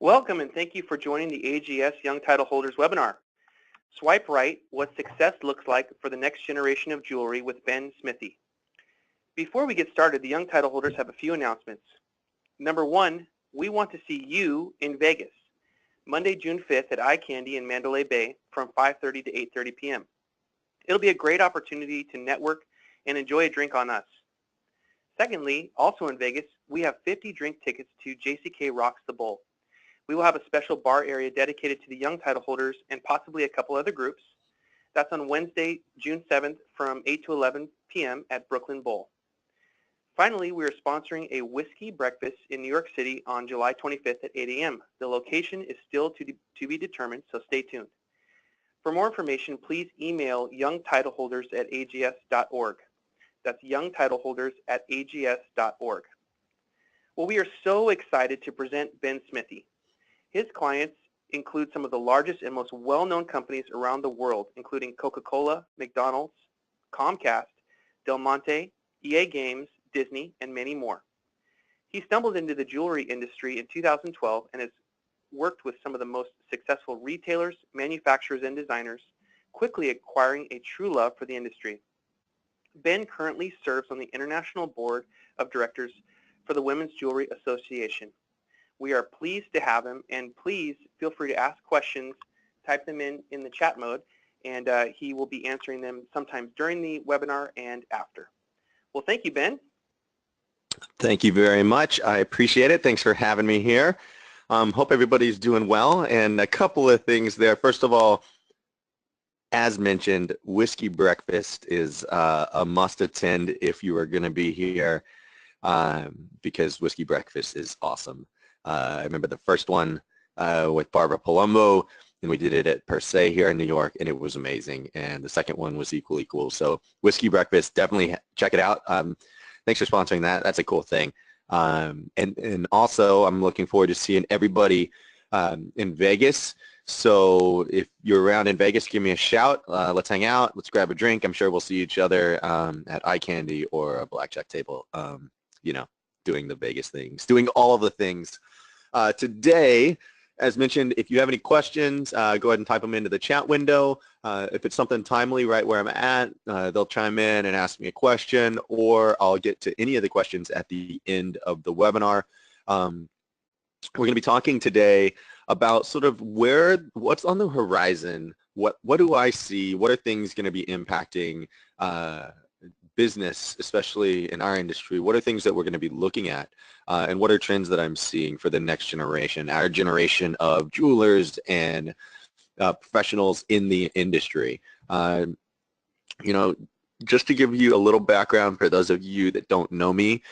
Welcome and thank you for joining the AGS Young Title Holders webinar. Swipe right, what success looks like for the next generation of jewelry with Ben Smithy. Before we get started, the Young Title Holders have a few announcements. Number one, we want to see you in Vegas, Monday, June 5th at iCandy in Mandalay Bay from 5:30 to 8:30 p.m. It'll be a great opportunity to network and enjoy a drink on us. Secondly, also in Vegas, we have 50 drink tickets to JCK Rocks the Bowl. We will have a special bar area dedicated to the young title holders and possibly a couple other groups. That's on Wednesday, June 7th from 8 to 11 p.m. at Brooklyn Bowl. Finally, we are sponsoring a whiskey breakfast in New York City on July 25th at 8 a.m. The location is still to be determined, so stay tuned. For more information, please email youngtitleholders@ags.org. That's youngtitleholders@ags.org. Well, we are so excited to present Ben Smithy. His clients include some of the largest and most well-known companies around the world, including Coca-Cola, McDonald's, Comcast, Del Monte, EA Games, Disney, and many more. He stumbled into the jewelry industry in 2012 and has worked with some of the most successful retailers, manufacturers, and designers, quickly acquiring a true love for the industry. Ben currently serves on the International Board of Directors for the Women's Jewelry Association. We are pleased to have him, and please feel free to ask questions, type them in the chat mode, and he will be answering them sometimes during the webinar and after. Well, thank you, Ben. Thank you very much. I appreciate it. Thanks for having me here. Hope everybody's doing well. And a couple of things there. First of all, as mentioned, Whiskey Breakfast is a must attend if you are going to be here because Whiskey Breakfast is awesome. I remember the first one with Barbara Palumbo, and we did it at Per Se here in New York, and it was amazing. And the second one was equally cool. So Whiskey Breakfast, definitely check it out. Thanks for sponsoring that. That's a cool thing. And also, I'm looking forward to seeing everybody in Vegas. So if you're around in Vegas, give me a shout. Let's hang out. Let's grab a drink. I'm sure we'll see each other at iCandy or a blackjack table, you know, doing the Vegas things, doing all of the things. Today, as mentioned, if you have any questions, go ahead and type them into the chat window. If it's something timely right where I'm at, they'll chime in and ask me a question, or I'll get to any of the questions at the end of the webinar. We're going to be talking today about sort of what's on the horizon, what do I see, what are things going to be impacting business, especially in our industry, what are things that we're going to be looking at, and what are trends that I'm seeing for the next generation, our generation of jewelers and professionals in the industry. You know, just to give you a little background for those of you that don't know me,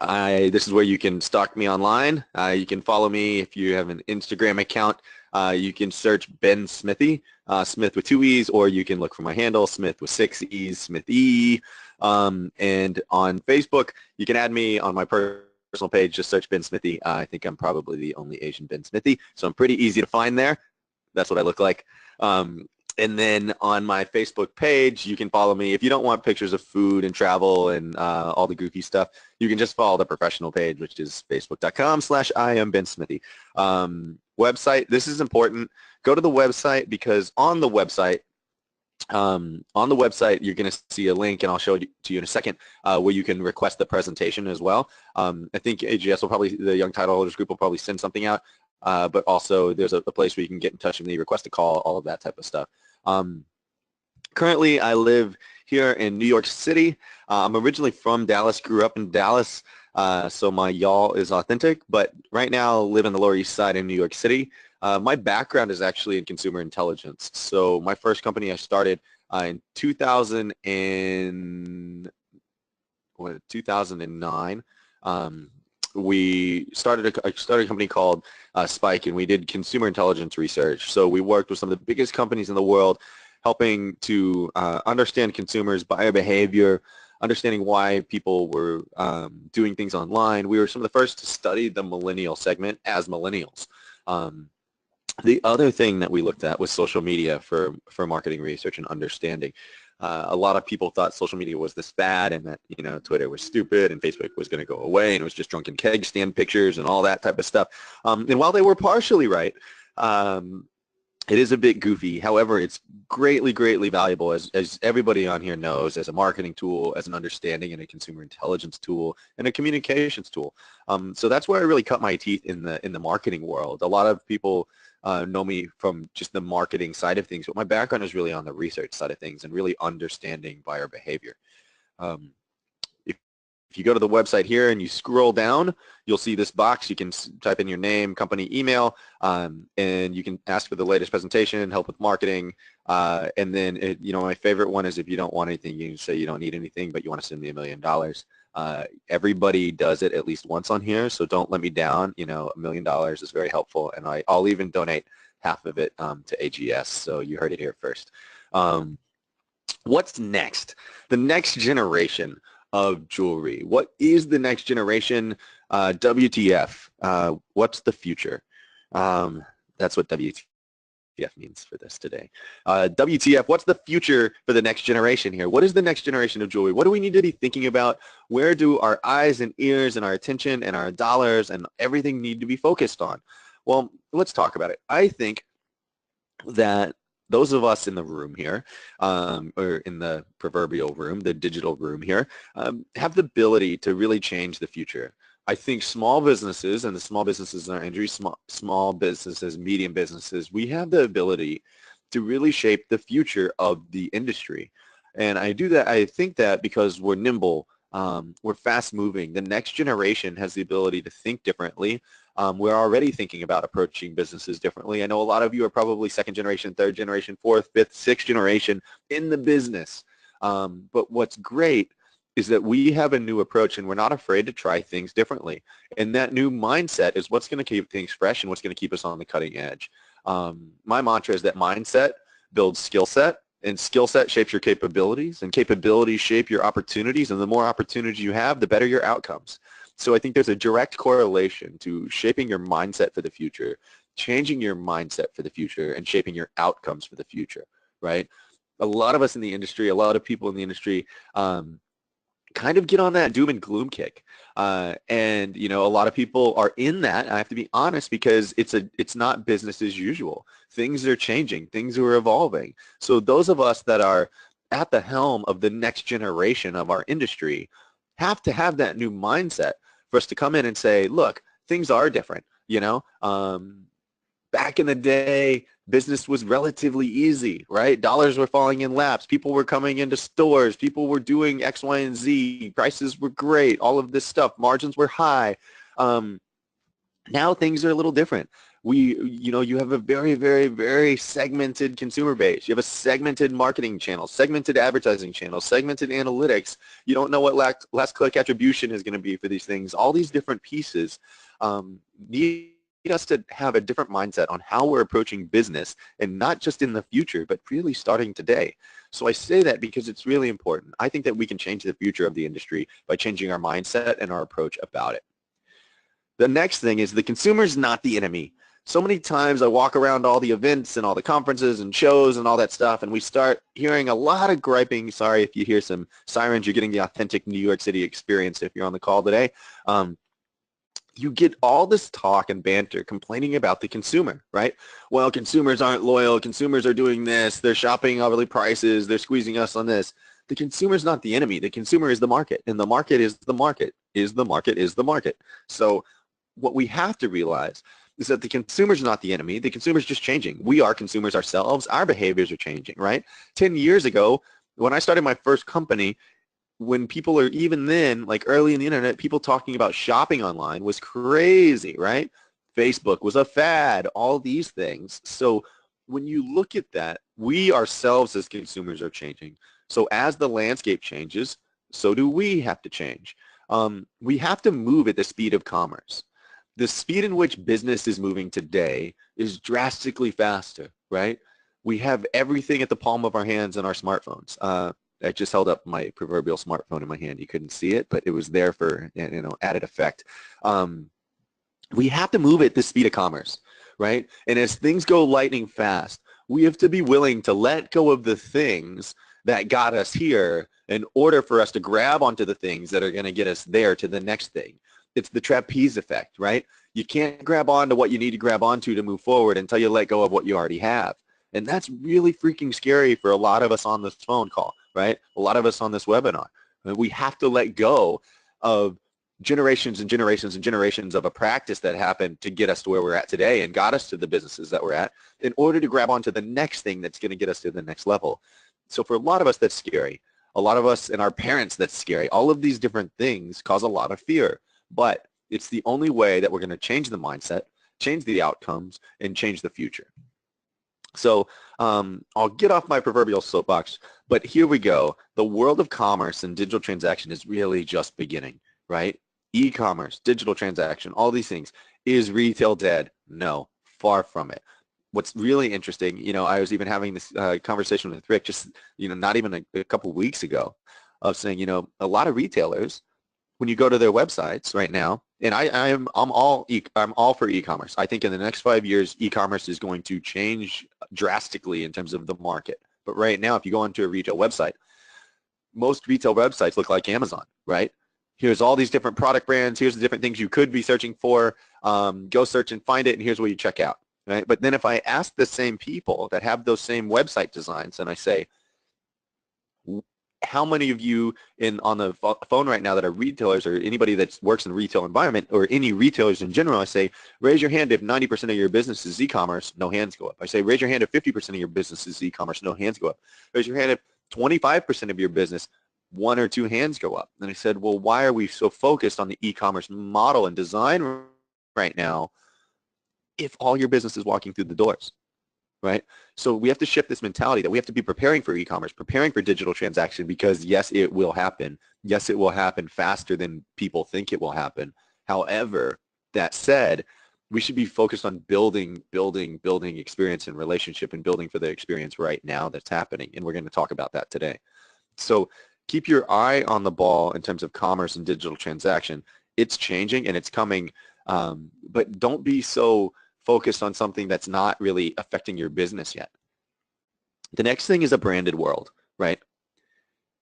this is where you can stalk me online. You can follow me if you have an Instagram account. You can search Ben Smithy, Smith with 2 E's, or you can look for my handle, Smith with 6 E's, Smith E. And on Facebook, you can add me on my personal page. Just search Ben Smithy. I think I'm probably the only Asian Ben Smithy, so I'm pretty easy to find there. That's what I look like. And then on my Facebook page, you can follow me. If you don't want pictures of food and travel and all the goofy stuff, you can just follow the professional page, which is facebook.com/IamBenSmithy. Website, this is important. Go to the website because on the website, you're going to see a link, and I'll show it to you in a second, where you can request the presentation as well. I think AGS will probably, the Young Title Holders Group will probably send something out, but also there's a place where you can get in touch with me, request a call, all of that type of stuff. Currently, I live here in New York City. I'm originally from Dallas, grew up in Dallas, so my y'all is authentic, but right now I live in the Lower East Side in New York City. My background is actually in consumer intelligence. So my first company I started in 2009. I started a company called Spike, and we did consumer intelligence research. So we worked with some of the biggest companies in the world, helping to understand consumers' buyer behavior, understanding why people were doing things online. We were some of the first to study the millennial segment as millennials. The other thing that we looked at was social media for marketing research and understanding. A lot of people thought social media was this bad and that, Twitter was stupid and Facebook was going to go away and it was just drunken keg stand pictures and all that type of stuff. And while they were partially right, it is a bit goofy. However, it's greatly, greatly valuable, as everybody on here knows, as a marketing tool, as an understanding and a consumer intelligence tool, and a communications tool. So that's where I really cut my teeth in the marketing world. A lot of people know me from just the marketing side of things, but my background is really on the research side of things and really understanding buyer behavior. If you go to the website here and you scroll down, you'll see this box. You can type in your name, company, email, and you can ask for the latest presentation, help with marketing, and then, my favorite one is if you don't want anything, you can say you don't need anything, but you want to send me $1 million. Everybody does it at least once on here, so don't let me down. $1 million is very helpful, and I'll even donate half of it to AGS, so you heard it here first. What's next? The next generation of jewelry. What is the next generation? WTF? What's the future? That's what WTF means for this today. WTF, what's the future for the next generation here? What is the next generation of jewelry? What do we need to be thinking about? Where do our eyes and ears and our attention and our dollars and everything need to be focused on? Well, let's talk about it. I think that those of us in the room here, or in the proverbial room, the digital room here, have the ability to really change the future. I think small businesses and the small businesses in our industry, small businesses, medium businesses, we have the ability to really shape the future of the industry. And I think that because we're nimble, we're fast moving. The next generation has the ability to think differently. We're already thinking about approaching businesses differently. I know a lot of you are probably second generation, third generation, fourth, fifth, sixth generation in the business. But what's great is that we have a new approach and we're not afraid to try things differently. And that new mindset is what's going to keep things fresh and what's going to keep us on the cutting edge. My mantra is that mindset builds skill set, and skill set shapes your capabilities, and capabilities shape your opportunities, and the more opportunities you have, the better your outcomes. So I think there's a direct correlation to shaping your mindset for the future, changing your mindset for the future, and shaping your outcomes for the future, right? A lot of us in the industry, a lot of people in the industry kind of get on that doom and gloom kick. And, a lot of people are in that. I have to be honest, because it's not business as usual. Things are changing. Things are evolving. So those of us that are at the helm of the next generation of our industry have to have that new mindset for us to come in and say, look, things are different. Back in the day, business was relatively easy, right? Dollars were falling in laps. People were coming into stores. People were doing X, Y, and Z. Prices were great. All of this stuff. Margins were high. Now things are a little different. You have a very, very, very segmented consumer base. You have a segmented marketing channel, segmented advertising channel, segmented analytics. You don't know what last click attribution is going to be for these things. All these different pieces need us to have a different mindset on how we're approaching business, and not just in the future, but really starting today. So I say that because it's really important. I think that we can change the future of the industry by changing our mindset and our approach about it. The next thing is the consumer is not the enemy. So many times I walk around all the events and all the conferences and shows and all that stuff, and we start hearing a lot of griping. Sorry if you hear some sirens, you're getting the authentic New York City experience if you're on the call today. You get all this talk and banter complaining about the consumer, right? Well, consumers aren't loyal. Consumers are doing this. They're shopping hourly prices. They're squeezing us on this. The consumer is not the enemy. The consumer is the market, and the market is the market, is the market, is the market. So what we have to realize is that the consumer is not the enemy. The consumer is just changing. We are consumers ourselves. Our behaviors are changing, right? 10 years ago, when I started my first company, when people are even then, like early in the internet, people talking about shopping online was crazy, right? Facebook was a fad, all these things. So when you look at that, we ourselves as consumers are changing. So as the landscape changes, so do we have to change. We have to move at the speed of commerce. The speed in which business is moving today is drastically faster, right? We have everything at the palm of our hands and our smartphones. I just held up my proverbial smartphone in my hand. You couldn't see it, but it was there for added effect. We have to move at the speed of commerce, right? And as things go lightning fast, we have to be willing to let go of the things that got us here in order for us to grab onto the things that are going to get us there to the next thing. It's the trapeze effect, right? You can't grab onto what you need to grab onto to move forward until you let go of what you already have. And that's really freaking scary for a lot of us on this phone call, right? A lot of us on this webinar. We have to let go of generations and generations and generations of a practice that happened to get us to where we're at today and got us to the businesses that we're at in order to grab onto the next thing that's going to get us to the next level. So for a lot of us, that's scary. A lot of us and our parents, that's scary. All of these different things cause a lot of fear, but it's the only way that we're going to change the mindset, change the outcomes, and change the future. So I'll get off my proverbial soapbox, but here we go. The world of commerce and digital transaction is really just beginning, right? E-commerce, digital transaction, all these things. Is retail dead? No, far from it. What's really interesting, I was even having this conversation with Rick just, not even a couple weeks ago of saying, a lot of retailers, when you go to their websites right now, and I'm all for e-commerce. I think in the next 5 years, e-commerce is going to change drastically in terms of the market. But right now, if you go onto a retail website, most retail websites look like Amazon, right? Here's all these different product brands. Here's the different things you could be searching for. Go search and find it, and here's where you check out, right? But then if I ask the same people that have those same website designs, and I say, how many of you on the phone right now that are retailers or anybody that works in the retail environment or any retailers in general, I say, raise your hand if 90% of your business is e-commerce, no hands go up. I say, raise your hand if 50% of your business is e-commerce, no hands go up. Raise your hand if 25% of your business, 1 or 2 hands go up. And I said, well, why are we so focused on the e-commerce model and design right now if all your business is walking through the doors? Right? So we have to shift this mentality that we have to be preparing for e-commerce, preparing for digital transaction, because yes, it will happen. Yes, it will happen faster than people think it will happen. However, that said, we should be focused on building experience and relationship and building for the experience right now that's happening. And we're going to talk about that today. So keep your eye on the ball in terms of commerce and digital transaction. It's changing and it's coming, but don't be so focused on something that's not really affecting your business yet. The next thing is a branded world, right?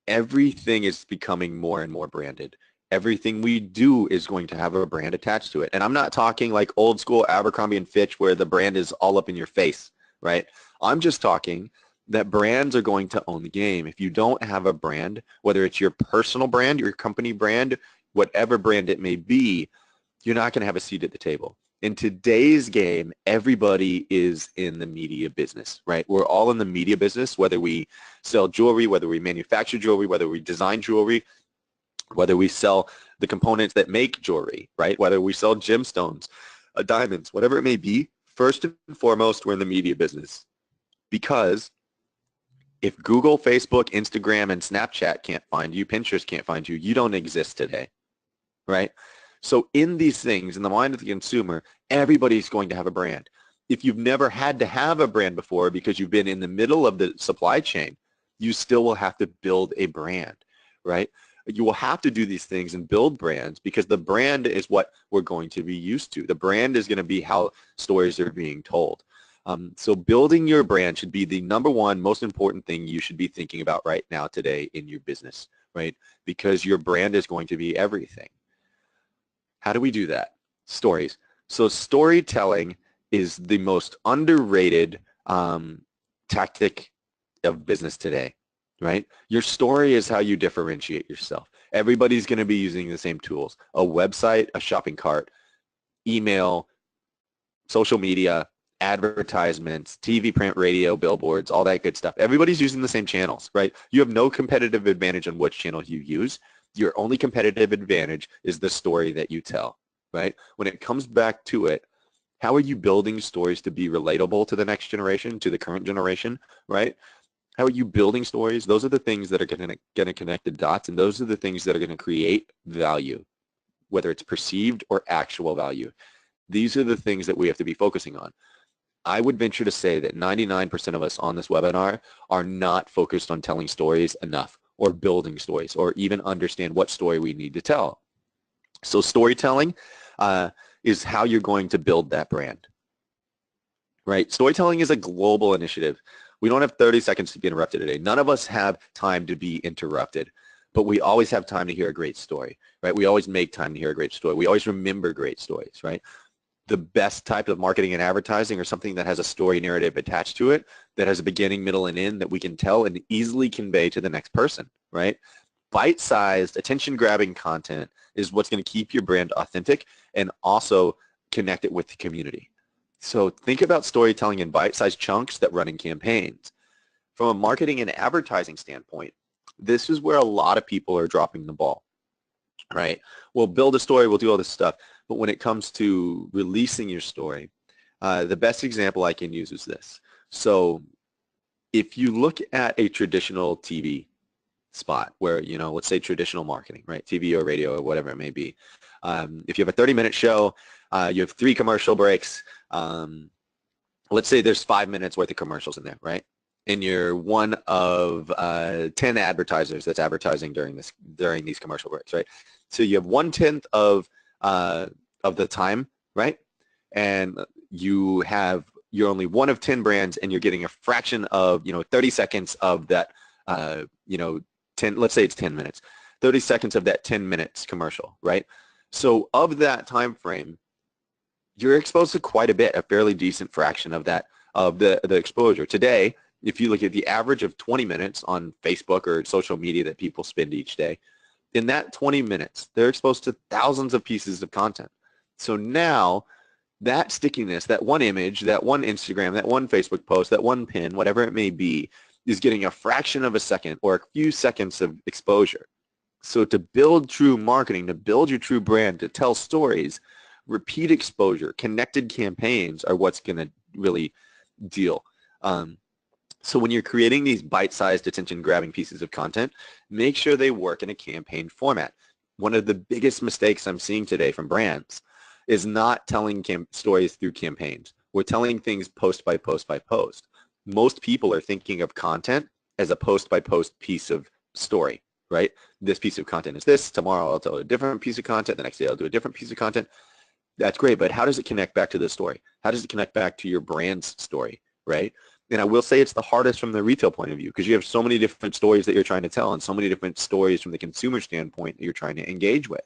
Everything is becoming more and more branded. Everything we do is going to have a brand attached to it. And I'm not talking like old school Abercrombie and Fitch where the brand is all up in your face, right? I'm just talking that brands are going to own the game. If you don't have a brand, whether it's your personal brand, your company brand, whatever brand it may be, you're not going to have a seat at the table. In today's game, everybody is in the media business, right? We're all in the media business, whether we sell jewelry, whether we manufacture jewelry, whether we design jewelry, whether we sell the components that make jewelry, right? Whether we sell gemstones, diamonds, whatever it may be. First and foremost, we're in the media business. Because if Google, Facebook, Instagram, and Snapchat can't find you, Pinterest can't find you, you don't exist today, right? So in these things, in the mind of the consumer, everybody's going to have a brand. If you've never had to have a brand before because you've been in the middle of the supply chain, you still will have to build a brand, right? You will have to do these things and build brands because the brand is what we're going to be used to. The brand is going to be how stories are being told. So building your brand should be the number one most important thing you should be thinking about right now today in your business, right? Because your brand is going to be everything. How do we do that? Stories. So storytelling is the most underrated tactic of business today, right? Your story is how you differentiate yourself. Everybody's going to be using the same tools: a website, a shopping cart, email, social media, advertisements, TV, print, radio, billboards, all that good stuff. Everybody's using the same channels, right? You have no competitive advantage on which channel you use. Your only competitive advantage is the story that you tell, right? When it comes back to it, how are you building stories to be relatable to the next generation, to the current generation, right? How are you building stories? Those are the things that are going to connect the dots, and those are the things that are going to create value, whether it's perceived or actual value. These are the things that we have to be focusing on. I would venture to say that 99% of us on this webinar are not focused on telling stories enough, or building stories, or even understand what story we need to tell. So storytelling is how you're going to build that brand, right? Storytelling is a global initiative. We don't have 30 seconds to be interrupted today. None of us have time to be interrupted, but we always have time to hear a great story, right? We always make time to hear a great story. We always remember great stories, right? The best type of marketing and advertising or something that has a story narrative attached to it, that has a beginning, middle, and end that we can tell and easily convey to the next person, right? Bite-sized, attention-grabbing content is what's going to keep your brand authentic and also connect it with the community. So think about storytelling in bite-sized chunks that run in campaigns. From a marketing and advertising standpoint, this is where a lot of people are dropping the ball, right? We'll build a story, we'll do all this stuff, but when it comes to releasing your story, the best example I can use is this. So if you look at a traditional TV spot where, you know, let's say traditional marketing, right? TV or radio or whatever it may be. If you have a 30-minute show, you have 3 commercial breaks. Let's say there's 5 minutes worth of commercials in there, right? And you're one of 10 advertisers that's advertising during these commercial breaks, right? So you have 1/10 of the time, right? And you're only one of 10 brands, and you're getting a fraction of 30 seconds of that 10. Let's say it's 10 minutes, 30 seconds of that 10 minutes commercial, right? So of that time frame, you're exposed to quite a bit, a fairly decent fraction of that, of the exposure. Today, if you look at the average of 20 minutes on Facebook or social media that people spend each day, in that 20 minutes, they're exposed to thousands of pieces of content. So now that stickiness, that one image, that one Instagram, that one Facebook post, that one pin, whatever it may be, is getting a fraction of a second or a few seconds of exposure. So to build true marketing, to build your true brand, to tell stories, repeat exposure, connected campaigns are what's going to really deal. So when you're creating these bite-sized attention-grabbing pieces of content, make sure they work in a campaign format. One of the biggest mistakes I'm seeing today from brands is not telling stories through campaigns. We're telling things post by post by post. Most people are thinking of content as a post by post piece of story, right? This piece of content is this. Tomorrow I'll tell a different piece of content. The next day I'll do a different piece of content. That's great, but how does it connect back to the story? How does it connect back to your brand's story, right? And I will say it's the hardest from the retail point of view because you have so many different stories that you're trying to tell and so many different stories from the consumer standpoint that you're trying to engage with.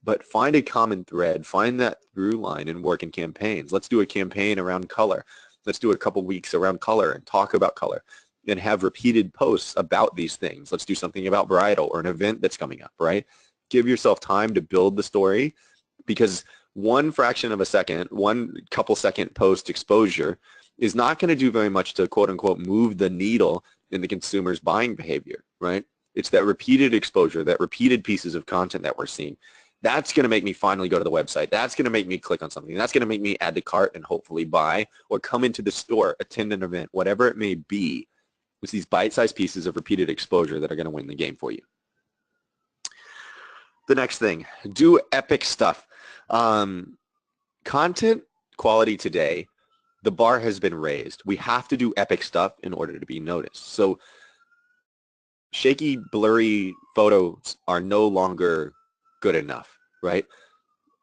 But find a common thread, find that through line and work in campaigns. Let's do a campaign around color. Let's do a couple weeks around color and talk about color and have repeated posts about these things. Let's do something about bridal or an event that's coming up, right? Give yourself time to build the story because one fraction of a second, one couple second post exposure is not going to do very much to quote unquote move the needle in the consumer's buying behavior, right? It's that repeated exposure, that repeated pieces of content that we're seeing. That's going to make me finally go to the website. That's going to make me click on something. That's going to make me add to cart and hopefully buy or come into the store, attend an event, whatever it may be. It's these bite-sized pieces of repeated exposure that are going to win the game for you. The next thing, do epic stuff. Content quality today, the bar has been raised. We have to do epic stuff in order to be noticed. So shaky, blurry photos are no longer good enough, right?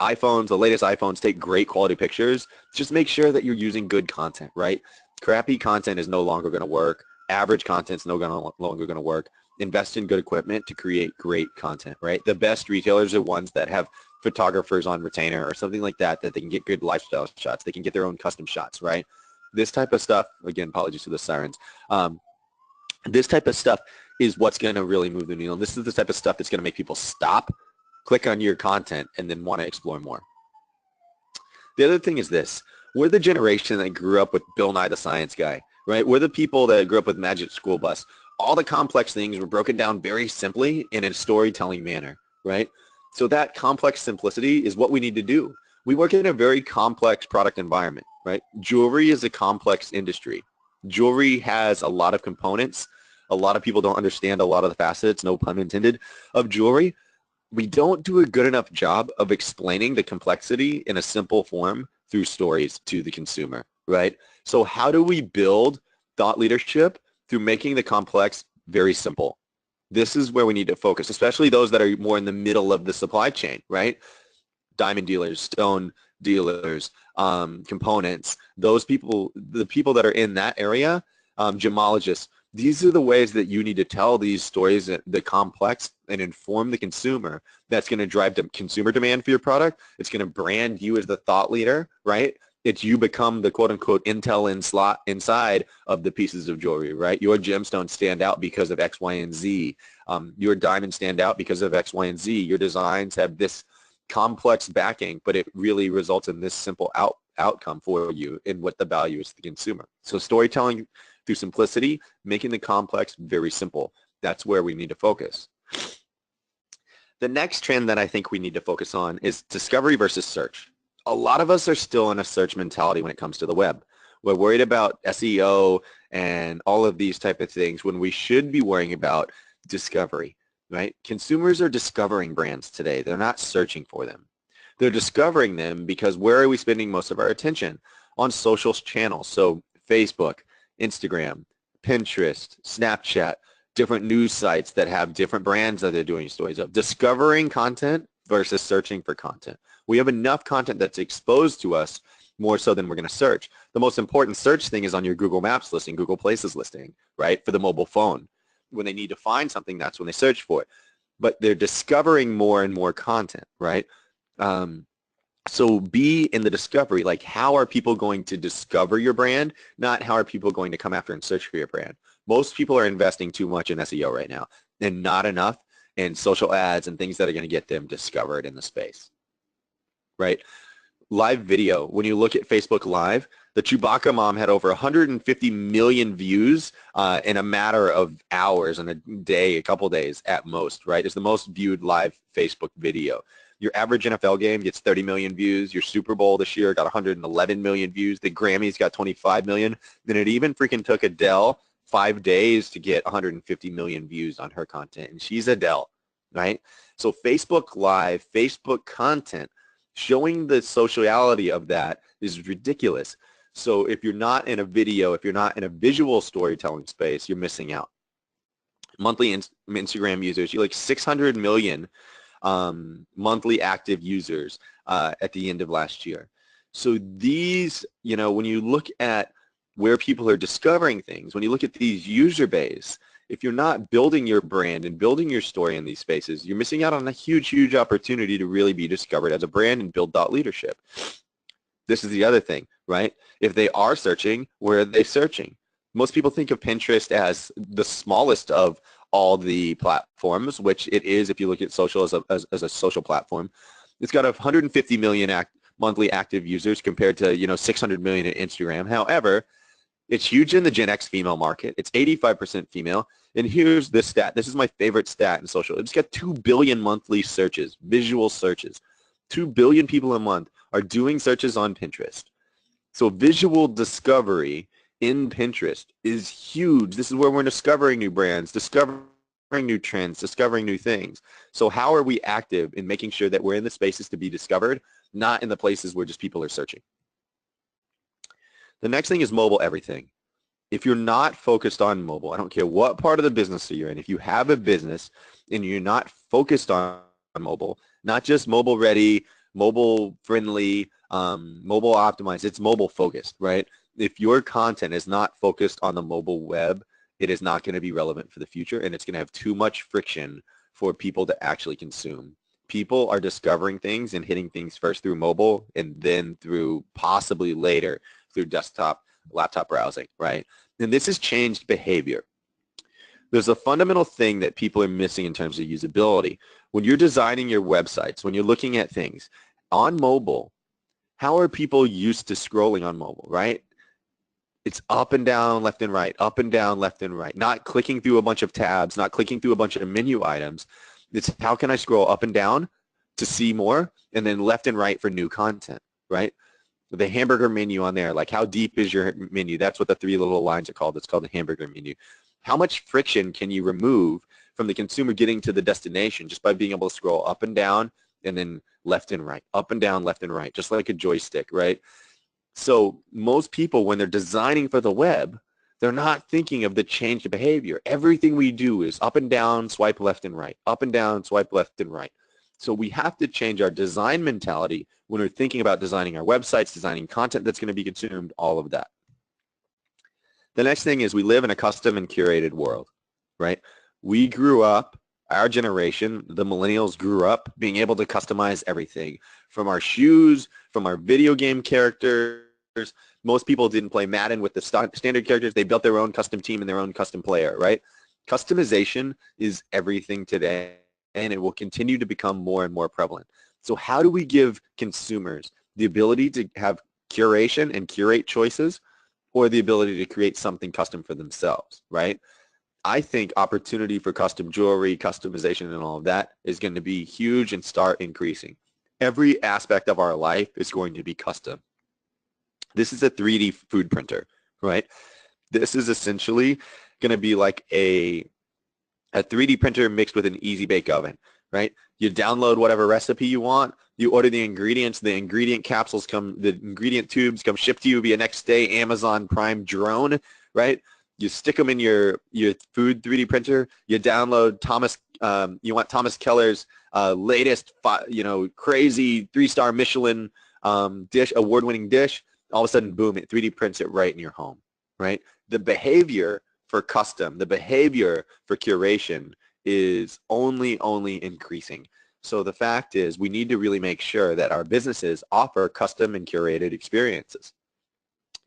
iPhones, the latest iPhones take great quality pictures. Just make sure that you're using good content, right? Crappy content is no longer going to work. Average content is no longer going to work. Invest in good equipment to create great content, right? The best retailers are ones that have photographers on retainer or something like that they can get good lifestyle shots. They can get their own custom shots, right? This type of stuff, again, apologies for the sirens. This type of stuff is what's going to really move the needle. This is the type of stuff that's going to make people stop, click on your content, and then want to explore more. The other thing is this. We're the generation that grew up with Bill Nye the Science Guy, right? We're the people that grew up with Magic School Bus. All the complex things were broken down very simply in a storytelling manner, right? So that complex simplicity is what we need to do. We work in a very complex product environment, right? Jewelry is a complex industry. Jewelry has a lot of components. A lot of people don't understand a lot of the facets, no pun intended, of jewelry. We don't do a good enough job of explaining the complexity in a simple form through stories to the consumer, right? So how do we build thought leadership through making the complex very simple? This is where we need to focus, especially those that are more in the middle of the supply chain, right? Diamond dealers, stone dealers, components, those people, the people that are in that area, gemologists. These are the ways that you need to tell these stories, the complex, and inform the consumer. That's going to drive the consumer demand for your product. It's going to brand you as the thought leader, right? It's you become the quote-unquote intel inside of the pieces of jewelry, right? Your gemstones stand out because of X, Y, and Z. Your diamonds stand out because of X, Y, and Z. Your designs have this complex backing, but it really results in this simple outcome for you and what the value is to the consumer. So storytelling through simplicity, making the complex very simple. That's where we need to focus. The next trend that I think we need to focus on is discovery versus search. A lot of us are still in a search mentality when it comes to the web. We're worried about SEO and all of these type of things when we should be worrying about discovery, right? Consumers are discovering brands today. They're not searching for them. They're discovering them because where are we spending most of our attention? On social channels. So Facebook, Instagram, Pinterest, Snapchat, different news sites that have different brands that they're doing stories of. Discovering content versus searching for content. We have enough content that's exposed to us more so than we're going to search. The most important search thing is on your Google Maps listing, Google Places listing, right, for the mobile phone. When they need to find something, that's when they search for it. But they're discovering more and more content, right? So be in the discovery, like how are people going to discover your brand, not how are people going to come after and search for your brand. Most people are investing too much in SEO right now and not enough in social ads and things that are going to get them discovered in the space, right? Live video, when you look at Facebook Live, the Chewbacca mom had over 150 million views in a matter of hours, in a day, a couple days at most, right? It's the most viewed live Facebook video. Your average NFL game gets 30 million views. Your Super Bowl this year got 111 million views. The Grammys got 25 million. Then it even freaking took Adele 5 days to get 150 million views on her content. And she's Adele, right? So Facebook Live, Facebook content, showing the sociality of that is ridiculous. So if you're not in a video, if you're not in a visual storytelling space, you're missing out. Monthly Instagram users, you're like 600 million monthly active users at the end of last year. So these, you know, when you look at where people are discovering things, when you look at these user base, if you're not building your brand and building your story in these spaces, you're missing out on a huge, huge opportunity to really be discovered as a brand and build thought leadership. This is the other thing, right? If they are searching, where are they searching? Most people think of Pinterest as the smallest of all the platforms, which it is if you look at social as a social platform. It's got 150 million monthly active users compared to 600 million at Instagram. However, it's huge in the Gen X female market. It's 85% female. And here's this stat. This is my favorite stat in social. It's got 2 billion monthly searches, visual searches. 2 billion people a month are doing searches on Pinterest. So visual discovery in Pinterest is huge. This is where we're discovering new brands, discovering new trends, discovering new things. So how are we active in making sure that we're in the spaces to be discovered, not in the places where just people are searching? The next thing is mobile everything. If you're not focused on mobile, I don't care what part of the business you're in, if you have a business and you're not focused on mobile, not just mobile ready, mobile friendly, mobile optimized, it's mobile focused, right? If your content is not focused on the mobile web, it is not going to be relevant for the future, and it's going to have too much friction for people to actually consume. People are discovering things and hitting things first through mobile and then through possibly later through desktop, laptop browsing, right? And this has changed behavior. There's a fundamental thing that people are missing in terms of usability. When you're designing your websites, when you're looking at things on mobile, how are people used to scrolling on mobile, right? It's up and down, left and right, up and down, left and right, not clicking through a bunch of tabs, not clicking through a bunch of menu items. It's how can I scroll up and down to see more, and then left and right for new content, right? The hamburger menu on there, like how deep is your menu? That's what the 3 little lines are called. It's called the hamburger menu. How much friction can you remove from the consumer getting to the destination just by being able to scroll up and down and then left and right, up and down, left and right, just like a joystick, right? So most people, when they're designing for the web, they're not thinking of the change of behavior. Everything we do is up and down, swipe left and right, up and down, swipe left and right. So we have to change our design mentality when we're thinking about designing our websites, designing content that's going to be consumed, all of that. The next thing is we live in a custom and curated world, right? We grew up, our generation, the millennials grew up being able to customize everything from our shoes, from our video game characters. Most people didn't play Madden with the standard characters. They built their own custom team and their own custom player, right? Customization is everything today, and it will continue to become more and more prevalent. So how do we give consumers the ability to have curation and curate choices, or the ability to create something custom for themselves, right? I think opportunity for custom jewelry, customization, and all of that is going to be huge and start increasing. Every aspect of our life is going to be custom. This is a 3D food printer, right? This is essentially going to be like a 3D printer mixed with an easy bake oven, right? You download whatever recipe you want, you order the ingredients, the ingredient capsules come, the ingredient tubes come shipped to you via next day Amazon Prime drone, right? You stick them in your food 3D printer, you download you want Thomas Keller's latest, crazy 3-star Michelin dish, award-winning dish, all of a sudden, boom, it 3D prints it right in your home, right? The behavior for custom, the behavior for curation is only increasing. So the fact is we need to really make sure that our businesses offer custom and curated experiences.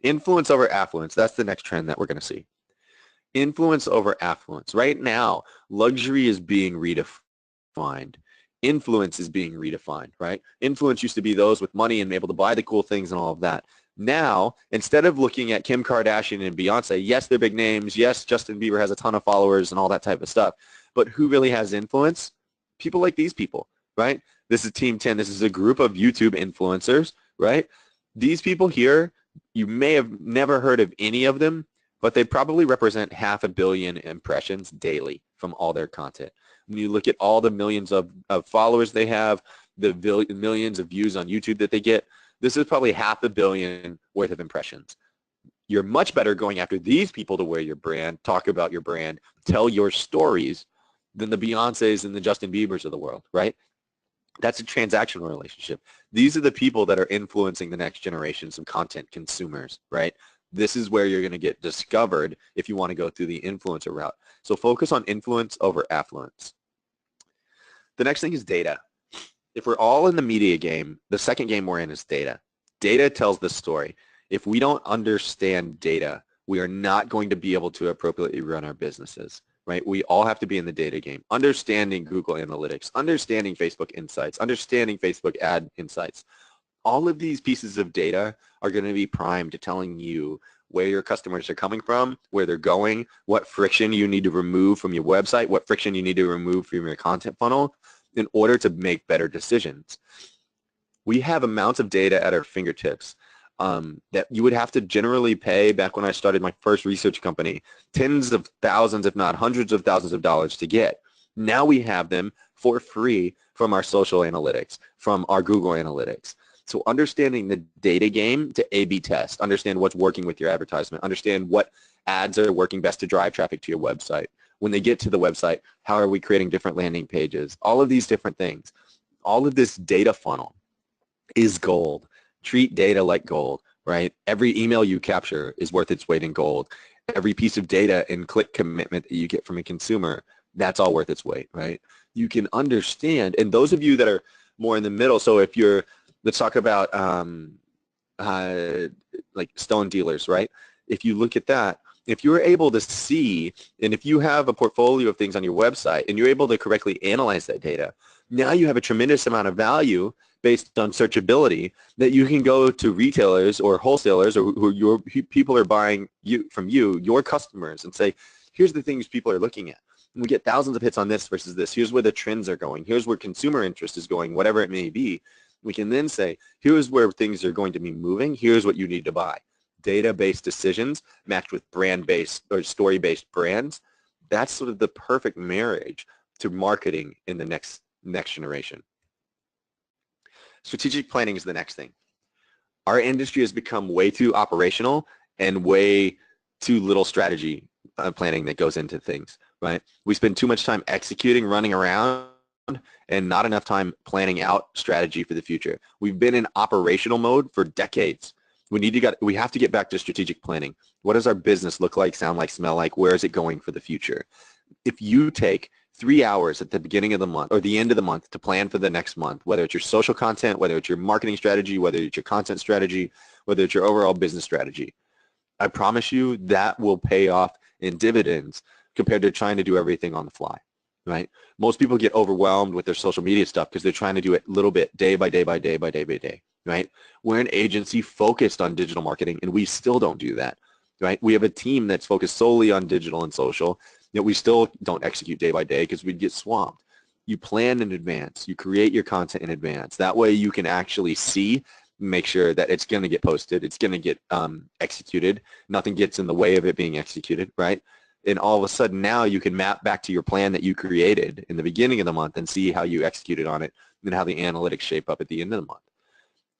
Influence over affluence, that's the next trend that we're going to see. Influence over affluence. Right now, luxury is being redefined. Influence is being redefined, right? Influence used to be those with money and able to buy the cool things and all of that. Now, instead of looking at Kim Kardashian and Beyonce, yes, they're big names. Yes, Justin Bieber has a ton of followers and all that type of stuff. But who really has influence? People like these people, right? This is Team 10. This is a group of YouTube influencers, right? These people here, you may have never heard of any of them, but they probably represent 500 million impressions daily from all their content. When you look at all the millions of followers they have, the millions of views on YouTube that they get, this is probably 500 million worth of impressions. You're much better going after these people to wear your brand, talk about your brand, tell your stories than the Beyoncés and the Justin Biebers of the world, right? That's a transactional relationship. These are the people that are influencing the next generations of content consumers, right? This is where you're going to get discovered if you want to go through the influencer route. So focus on influence over affluence. The next thing is data. If we're all in the media game, the second game we're in is data. Data tells the story. If we don't understand data, we are not going to be able to appropriately run our businesses, right? We all have to be in the data game. Understanding Google Analytics, understanding Facebook Insights, understanding Facebook Ad Insights. All of these pieces of data are going to be primed to telling you where your customers are coming from, where they're going, what friction you need to remove from your website, what friction you need to remove from your content funnel in order to make better decisions. We have amounts of data at our fingertips that you would have to generally pay back when I started my first research company, tens of thousands, if not hundreds of thousands of dollars to get. Now we have them for free from our social analytics, from our Google Analytics. So understanding the data game to A/B test, understand what's working with your advertisement, understand what ads are working best to drive traffic to your website. When they get to the website, how are we creating different landing pages? All of these different things. All of this data funnel is gold. Treat data like gold, right? Every email you capture is worth its weight in gold. Every piece of data and click commitment that you get from a consumer, that's all worth its weight, right? You can understand, and those of you that are more in the middle, so if you're, let's talk about like stone dealers, right? If you look at that, if you're able to see, and if you have a portfolio of things on your website and you're able to correctly analyze that data, now you have a tremendous amount of value based on searchability that you can go to retailers or wholesalers or who your people are buying from you, your customers, and say, here's the things people are looking at. And we get thousands of hits on this versus this. Here's where the trends are going. Here's where consumer interest is going, whatever it may be. We can then say, here's where things are going to be moving. Here's what you need to buy. Data-based decisions matched with brand-based or story-based brands. That's sort of the perfect marriage to marketing in the next generation. Strategic planning is the next thing. Our industry has become way too operational and way too little strategy planning that goes into things, right? We spend too much time executing, running around, and not enough time planning out strategy for the future. We've been in operational mode for decades. We have to get back to strategic planning. What does our business look like, sound like, smell like? Where is it going for the future? If you take 3 hours at the beginning of the month or the end of the month to plan for the next month, whether it's your social content, whether it's your marketing strategy, whether it's your content strategy, whether it's your overall business strategy, I promise you that will pay off in dividends compared to trying to do everything on the fly, right? Most people get overwhelmed with their social media stuff because they're trying to do it a little bit day by day by day by day by day, right? We're an agency focused on digital marketing, and we still don't do that, right? We have a team that's focused solely on digital and social, yet we still don't execute day by day because we'd get swamped. You plan in advance. You create your content in advance. That way you can actually see, make sure that it's going to get posted, it's going to get executed, nothing gets in the way of it being executed, right? And all of a sudden now you can map back to your plan that you created in the beginning of the month and see how you executed on it and how the analytics shape up at the end of the month.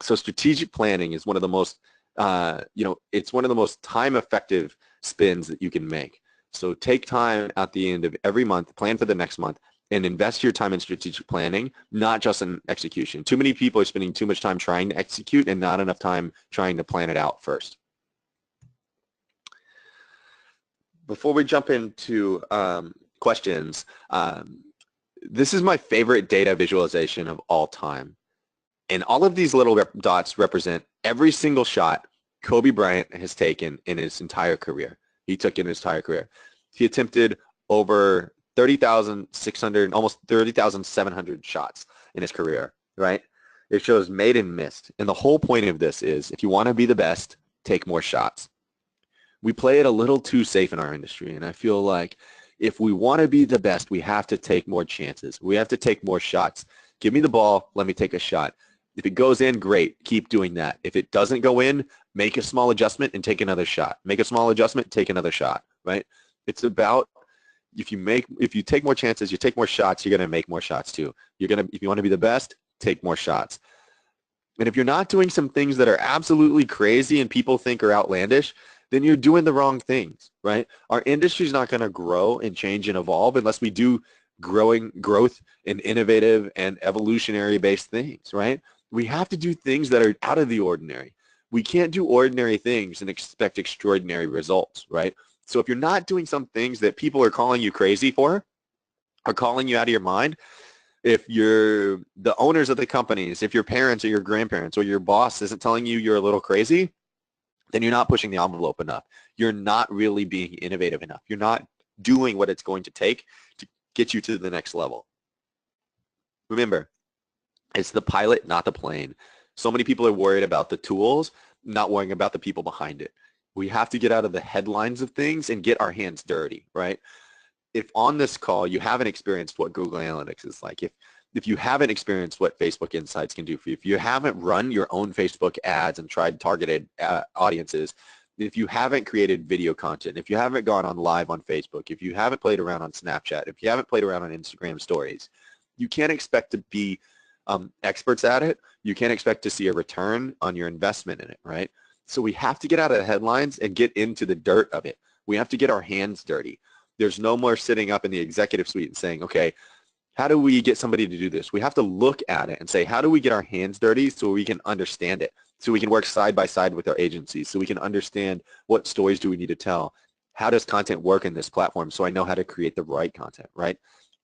So strategic planning is one of the most, it's one of the most time-effective spins that you can make. So take time at the end of every month, plan for the next month, and invest your time in strategic planning, not just in execution. Too many people are spending too much time trying to execute and not enough time trying to plan it out first. Before we jump into questions, this is my favorite data visualization of all time. And all of these little dots represent every single shot Kobe Bryant has taken in his entire career. He took in his entire career. He attempted over 30,600, almost 30,700 shots in his career, right? It shows made and missed. And the whole point of this is if you want to be the best, take more shots. We play it a little too safe in our industry, and I feel like if we want to be the best, we have to take more chances. We have to take more shots. Give me the ball, let me take a shot. If it goes in, great, keep doing that. If it doesn't go in, make a small adjustment and take another shot. Make a small adjustment, take another shot, right? It's about if you take more chances, you take more shots, you're going to make more shots too. If you want to be the best, take more shots. And if you're not doing some things that are absolutely crazy and people think are outlandish, then you're doing the wrong things, right? Our industry is not going to grow and change and evolve unless we do growth in innovative and evolutionary based things, right? We have to do things that are out of the ordinary. We can't do ordinary things and expect extraordinary results, right? So if you're not doing some things that people are calling you crazy for, are calling you out of your mind, if you're the owners of the companies, if your parents or your grandparents or your boss isn't telling you you're a little crazy, then you're not pushing the envelope enough. You're not really being innovative enough. You're not doing what it's going to take to get you to the next level. Remember, it's the pilot, not the plane. So many people are worried about the tools, not worrying about the people behind it. We have to get out of the headlines of things and get our hands dirty, right? If on this call you haven't experienced what Google Analytics is like, if you haven't experienced what Facebook Insights can do for you, if you haven't run your own Facebook ads and tried targeted audiences, if you haven't created video content, if you haven't gone on live on Facebook, if you haven't played around on Snapchat, if you haven't played around on Instagram stories, you can't expect to be experts at it. You can't expect to see a return on your investment in it, right? So we have to get out of the headlines and get into the dirt of it. We have to get our hands dirty. There's no more sitting up in the executive suite and saying, okay, how do we get somebody to do this? We have to look at it and say, how do we get our hands dirty so we can understand it, so we can work side by side with our agencies, so we can understand what stories do we need to tell? How does content work in this platform so I know how to create the right content, right?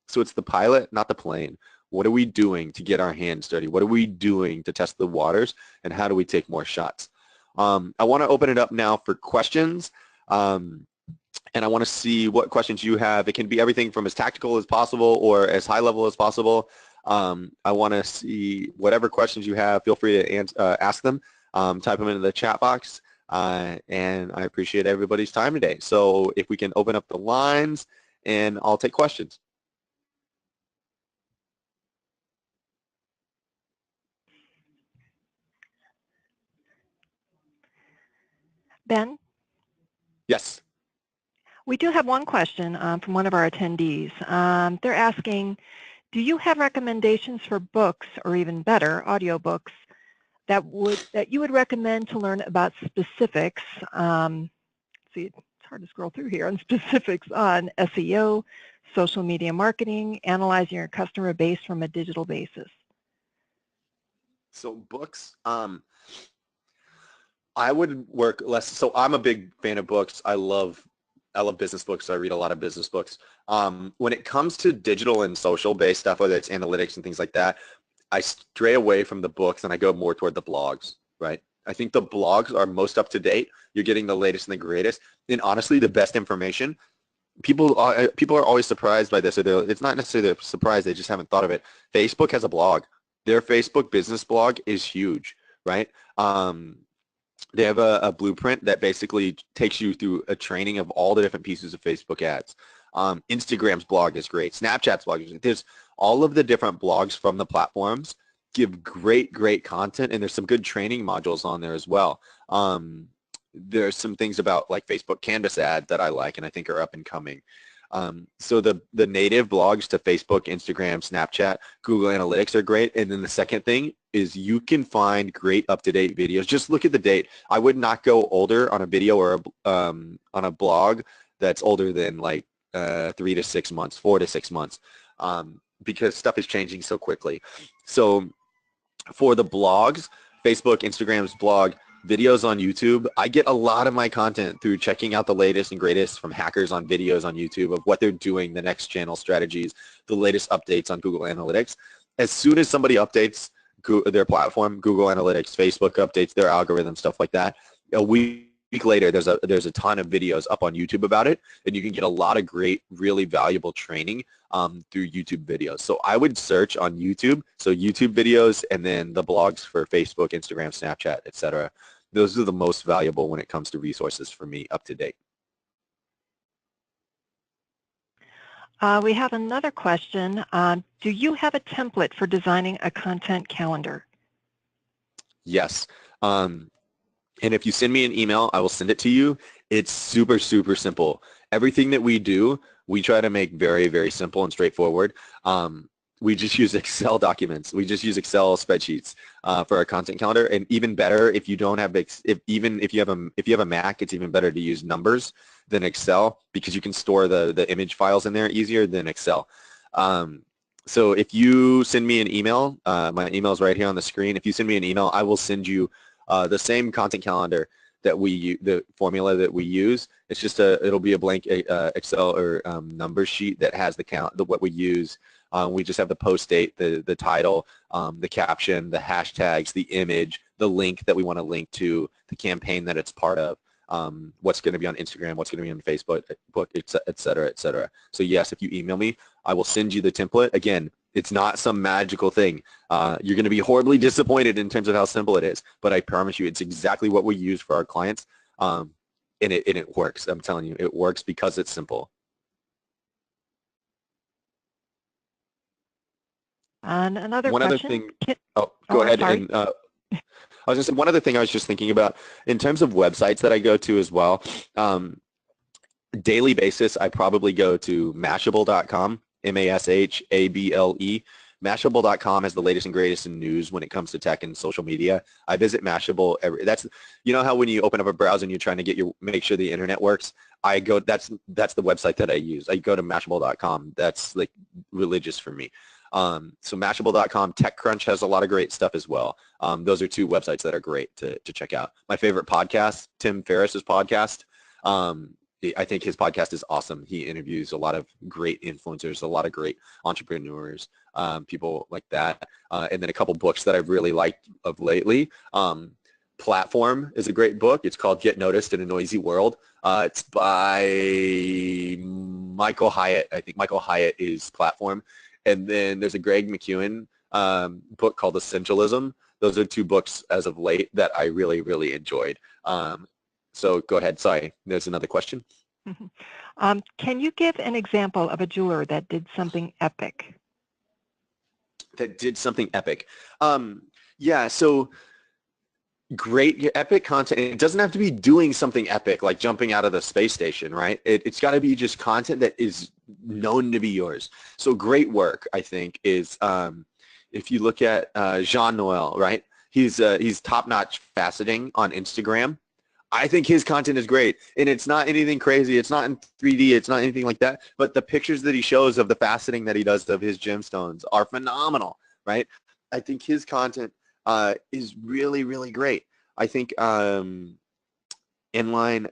So it's the pilot, not the plane. What are we doing to get our hands dirty? What are we doing to test the waters? And how do we take more shots? I want to open it up now for questions. And I want to see what questions you have. It can be everything from as tactical as possible or as high level as possible. I want to see whatever questions you have. Feel free to ask them. Type them into the chat box. And I appreciate everybody's time today. So if we can open up the lines, and I'll take questions. Ben? Yes. We do have one question from one of our attendees. They're asking, do you have recommendations for books, or even better, audiobooks, that you would recommend to learn about specifics? See, it's hard to scroll through here, on specifics on SEO, social media marketing, analyzing your customer base from a digital basis. So books, I would work less. So I'm a big fan of books. I love business books. I read a lot of business books. When it comes to digital and social-based stuff, whether it's analytics and things like that, I stray away from the books and I go more toward the blogs, right? I think the blogs are most up to date. You're getting the latest and the greatest, and honestly, the best information. People are always surprised by this, or it's not necessarily a surprise. They just haven't thought of it. Facebook has a blog. Their Facebook business blog is huge, right? They have a blueprint that basically takes you through a training of all the different pieces of Facebook ads. Instagram's blog is great. Snapchat's blog is great. There's all of the different blogs from the platforms give great content, and there's some good training modules on there as well. There's some things about like Facebook Canvas ad that I like and I think are up and coming. So the native blogs to Facebook, Instagram, Snapchat, Google Analytics are great. And then the second thing is you can find great up-to-date videos. Just look at the date. I would not go older on a video or on a blog that's older than like 3 to 6 months, 4 to 6 months, because stuff is changing so quickly. So for the blogs, Facebook, Instagram's blog, videos on YouTube, I get a lot of my content through checking out the latest and greatest from hackers on videos on YouTube of what they're doing, the next channel strategies, the latest updates on Google Analytics. As soon as somebody updates their platform, Google Analytics, Facebook updates their algorithm, stuff like that, a week later there's a ton of videos up on YouTube about it, and you can get a lot of great, really valuable training through YouTube videos. So I would search on YouTube, so YouTube videos, and then the blogs for Facebook, Instagram, Snapchat, etc. Those are the most valuable when it comes to resources for me up to date. We have another question. Do you have a template for designing a content calendar? Yes. And if you send me an email, I will send it to you. It's super simple. Everything that we do, we try to make very simple and straightforward. We just use Excel documents. We just use Excel spreadsheets for our content calendar. And even better, if you don't have, if you have a Mac, it's even better to use Numbers than Excel, because you can store the image files in there easier than Excel. So if you send me an email, my email is right here on the screen. If you send me an email, I will send you the same content calendar that the formula that we use. It's just it'll be a blank Excel or number sheet that has what we use. We just have the post date, the title, the caption, the hashtags, the image, the link that we want to link to, the campaign that it's part of, what's going to be on Instagram, what's going to be on Facebook, et cetera, et cetera. So yes, if you email me, I will send you the template. Again, it's not some magical thing. You're going to be horribly disappointed in terms of how simple it is, but I promise you it's exactly what we use for our clients, and it works. I'm telling you, it works because it's simple. And another one question. Other thing. Go ahead. Sorry. And I was just one other thing I was just thinking about in terms of websites that I go to as well. Daily basis, I probably go to Mashable.com, M-A-S-H-A-B-L-E. Mashable.com has the latest and greatest in news when it comes to tech and social media. I visit Mashable that's you know how when you open up a browser and you're trying to make sure the internet works. That's the website that I use. I go to Mashable.com. That's like religious for me. So Mashable.com, TechCrunch has a lot of great stuff as well. Those are two websites that are great to check out. My favorite podcast, Tim Ferriss's podcast. I think his podcast is awesome. He interviews a lot of great influencers, a lot of great entrepreneurs, people like that. And then a couple books that I've really liked of lately. Platform is a great book. It's called Get Noticed in a Noisy World. It's by Michael Hyatt. I think Michael Hyatt is Platform. And then there's a Greg McKeown book called Essentialism. Those are two books as of late that I really enjoyed. So go ahead. Sorry, there's another question. Can you give an example of a jeweler that did something epic? That did something epic. Yeah, so great epic content. It doesn't have to be doing something epic like jumping out of the space station, right? It's got to be just content that is known to be yours. So great work, I think, is if you look at Jean Noel, right? He's top-notch faceting on Instagram. I think his content is great, and it's not anything crazy. It's not in 3D. It's not anything like that. But the pictures that he shows of the faceting that he does of his gemstones are phenomenal, right? I think his content is really great. I think inline,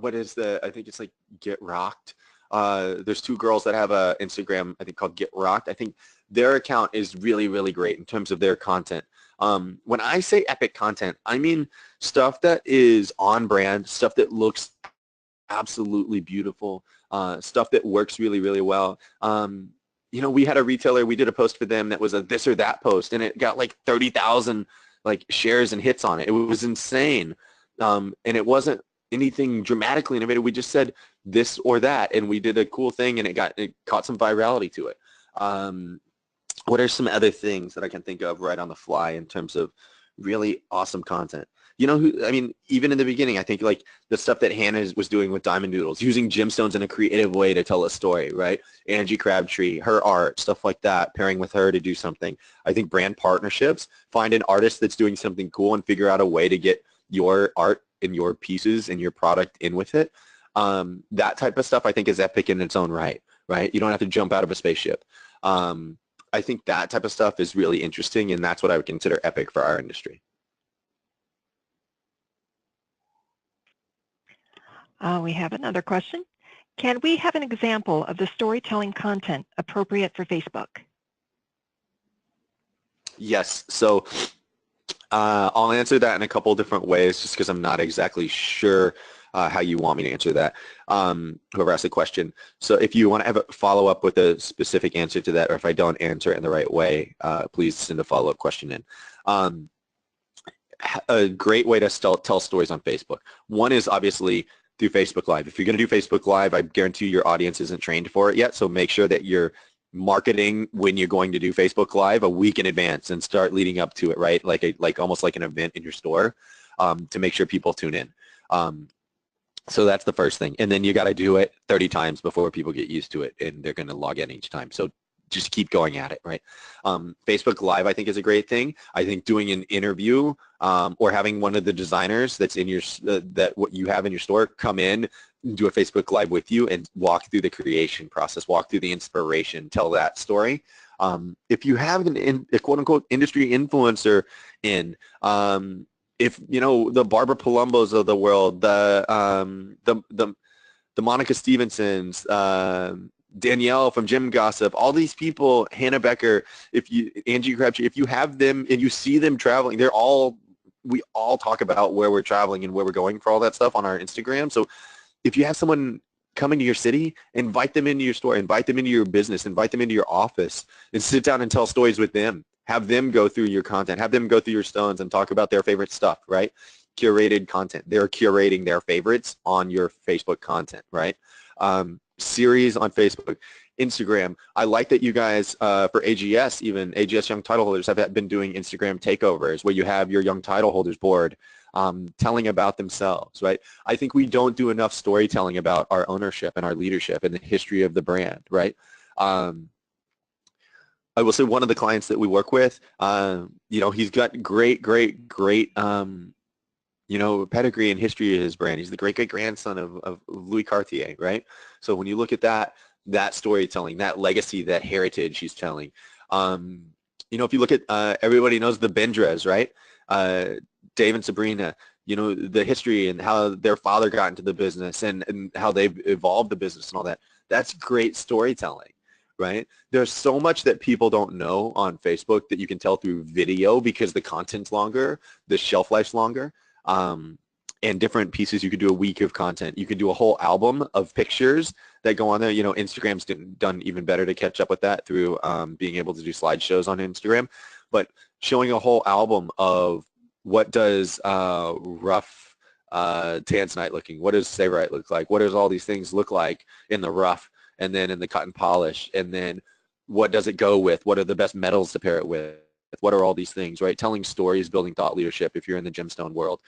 what is I think it's like Get Rocked. There's two girls that have a Instagram, I think, called Get Rocked. I think their account is really, really great in terms of their content. When I say epic content, I mean stuff that is on brand, stuff that looks absolutely beautiful, stuff that works really, really well. We had a retailer, we did a post for them that was a this or that post, and it got like 30,000 like shares and hits on it. It was insane. And it wasn't anything dramatically innovative. We just said this or that, and we did a cool thing, and it caught some virality to it. What are some other things that I can think of right on the fly in terms of really awesome content? Even in the beginning, I think like the stuff that Hannah was doing with Diamond Doodles, using gemstones in a creative way to tell a story, right? Angie Crabtree, her art, stuff like that, pairing with her to do something. I think brand partnerships, find an artist that's doing something cool and figure out a way to get your art and your pieces and your product in with it. That type of stuff I think is epic in its own right? You don't have to jump out of a spaceship. I think that type of stuff is really interesting, and that's what I would consider epic for our industry. We have another question. Can we have an example of the storytelling content appropriate for Facebook? Yes. So I'll answer that in a couple different ways just because I'm not exactly sure how you want me to answer that, whoever asked the question. So if you want to have a follow-up with a specific answer to that, or if I don't answer it in the right way, please send a follow-up question in. A great way to tell stories on Facebook. One is obviously through Facebook Live. If you're going to do Facebook Live, I guarantee your audience isn't trained for it yet, so make sure that you're marketing when you're going to do Facebook Live a week in advance and start leading up to it, right? Like almost like an event in your store, to make sure people tune in. So that's the first thing. And then you got to do it 30 times before people get used to it and they're going to log in each time. So just keep going at it, right? Facebook Live, I think, is a great thing. I think doing an interview or having one of the designers that's in your what you have in your store come in, do a Facebook Live with you and walk through the creation process, walk through the inspiration, tell that story. If you have a quote-unquote industry influencer in, if the Barbara Palombos of the world, the Monica Stevensons, Danielle from Gym Gossip, all these people, Hannah Becker, Angie Crabtree, if you have them and you see them traveling, we all talk about where we're traveling and where we're going for all that stuff on our Instagram. So if you have someone coming to your city, invite them into your store, invite them into your business, invite them into your office, and sit down and tell stories with them. Have them go through your content. Have them go through your stones and talk about their favorite stuff, right? Curated content. They're curating their favorites on your Facebook content, right? Series on Facebook, Instagram. I like that you guys, for AGS, even AGS Young Title Holders, have been doing Instagram takeovers where you have your Young Title Holders board telling about themselves, right? I think we don't do enough storytelling about our ownership and our leadership and the history of the brand, right? I will say one of the clients that we work with, he's got great pedigree and history of his brand. He's the great-great-grandson of Louis Cartier, right? So when you look at that storytelling, that legacy, that heritage he's telling, if you look at, everybody knows the Bendras, right? Dave and Sabrina, the history and how their father got into the business and how they've evolved the business and all that. That's great storytelling, right? There's so much that people don't know on Facebook that you can tell through video because the content's longer, the shelf life's longer. And different pieces. You could do a week of content. You could do a whole album of pictures that go on there. Instagram's done even better to catch up with that through being able to do slideshows on Instagram. But showing a whole album of what does rough tanzanite looking, what does savorite look like, what does all these things look like in the rough and then in the cut and polish, and then what does it go with, what are the best metals to pair it with. What are all these things, right? Telling stories, building thought leadership if you're in the gemstone world.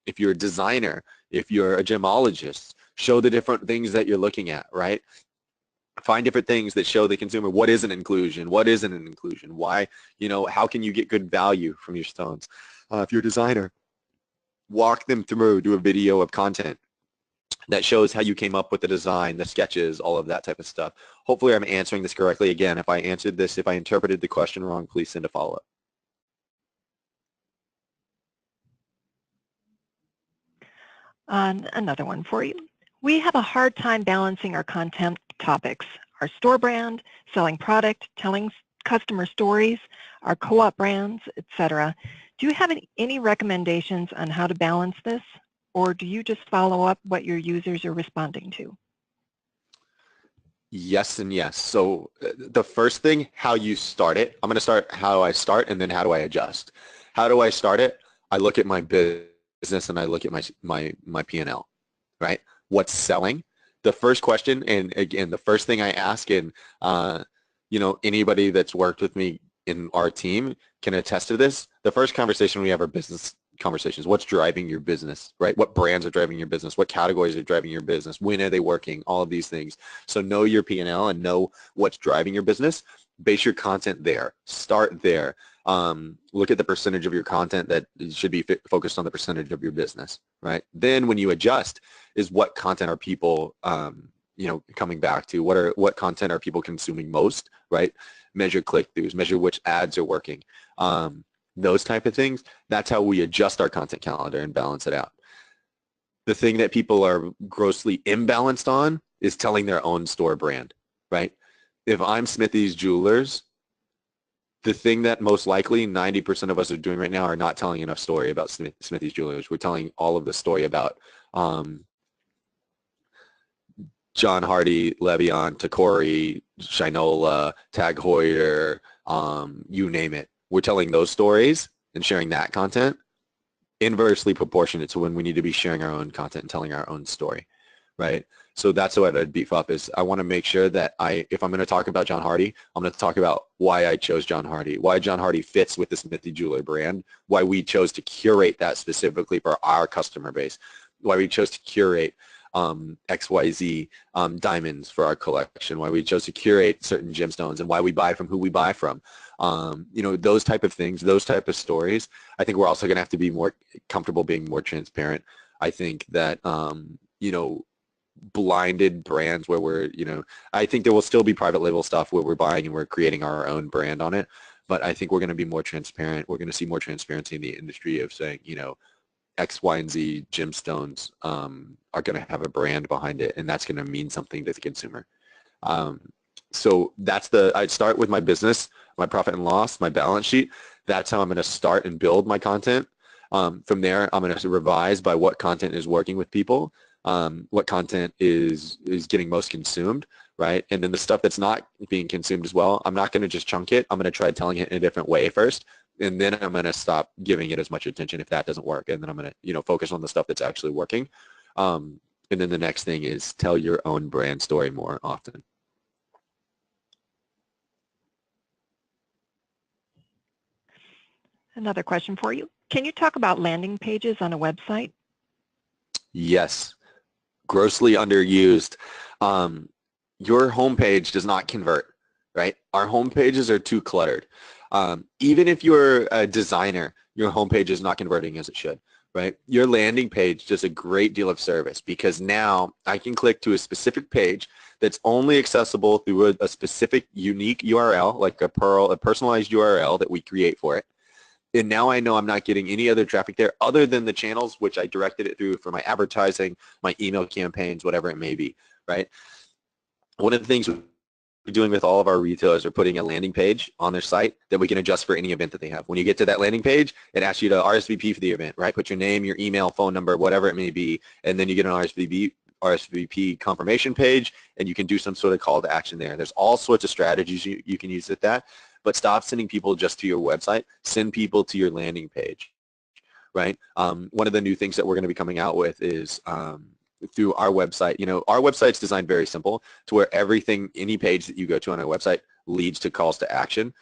If you're a designer, if you're a gemologist, show the different things that you're looking at, right? Find different things that show the consumer what is an inclusion, what isn't an inclusion, why, how can you get good value from your stones. If you're a designer, walk them through, do a video of content that shows how you came up with the design, the sketches, all of that type of stuff. Hopefully I'm answering this correctly. Again, if I interpreted the question wrong, please send a follow-up. Another one for you. We have a hard time balancing our content topics, our store brand, selling product, telling customer stories, our co-op brands, etc. Do you have any recommendations on how to balance this, or do you just follow up what your users are responding to? Yes and yes. So the first thing, how you start it. I'm going to start how I start and then how do I adjust. How do I start it? I look at my business and I look at my P&L, right? What's selling? The first question, and again, the first thing I ask, and anybody that's worked with me in our team can attest to this. The first conversation we have are business conversations. What's driving your business, right? What brands are driving your business? What categories are driving your business? When are they working? All of these things. So know your P&L and know what's driving your business. Base your content there. Start there. Look at the percentage of your content that should be focused on the percentage of your business, right? Then when you adjust is what content are people coming back to? What content are people consuming most, right? Measure click-throughs, measure which ads are working. Those type of things. That's how we adjust our content calendar and balance it out. The thing that people are grossly imbalanced on is telling their own store brand, right? If I'm Smithy's Jewelers, the thing that most likely 90% of us are doing right now are not telling enough story about Smithy's Jewelers. We're telling all of the story about John Hardy, Le'Veon, Tacori, Shinola, Tag Heuer, you name it. We're telling those stories and sharing that content inversely proportionate to when we need to be sharing our own content and telling our own story, right? So that's what I'd beef up is I want to make sure that if I'm going to talk about John Hardy, I'm going to talk about why I chose John Hardy, why John Hardy fits with the Smithy Jeweler brand, why we chose to curate that specifically for our customer base, why we chose to curate XYZ diamonds for our collection, why we chose to curate certain gemstones, and why we buy from who we buy from. Those type of things, those type of stories. I think we're also going to have to be more comfortable being more transparent. I think that, blinded brands where I think there will still be private label stuff where we're buying and we're creating our own brand on it. But I think we're going to be more transparent. We're going to see more transparency in the industry of saying, X, Y, and Z gemstones are going to have a brand behind it, and that's going to mean something to the consumer. So I'd start with my business, my profit and loss, my balance sheet. That's how I'm going to start and build my content. From there, I'm going to revise by what content is working with people, what content is getting most consumed, right? And then the stuff that's not being consumed as well, I'm not going to just chunk it. I'm going to try telling it in a different way first. And then I'm going to stop giving it as much attention if that doesn't work. And then I'm going to, focus on the stuff that's actually working. And then the next thing is tell your own brand story more often. Another question for you. Can you talk about landing pages on a website? Yes. Grossly underused. Your homepage does not convert, right? Our homepages are too cluttered. Even if you're a designer, your homepage is not converting as it should, right? Your landing page does a great deal of service because now I can click to a specific page that's only accessible through a specific unique URL, like a personalized URL that we create for it. And now I know I'm not getting any other traffic there other than the channels which I directed it through for my advertising, my email campaigns, whatever it may be, right? One of the things we're doing with all of our retailers are putting a landing page on their site that we can adjust for any event that they have. When you get to that landing page, it asks you to RSVP for the event, right? Put your name, your email, phone number, whatever it may be, and then you get an RSVP confirmation page, and you can do some sort of call to action there. There's all sorts of strategies you can use with that, but stop sending people just to your website. Send people to your landing page, right? One of the new things that we're going to be coming out with is through our website. Our website's designed very simple to where everything, any page that you go to on our website leads to calls to action.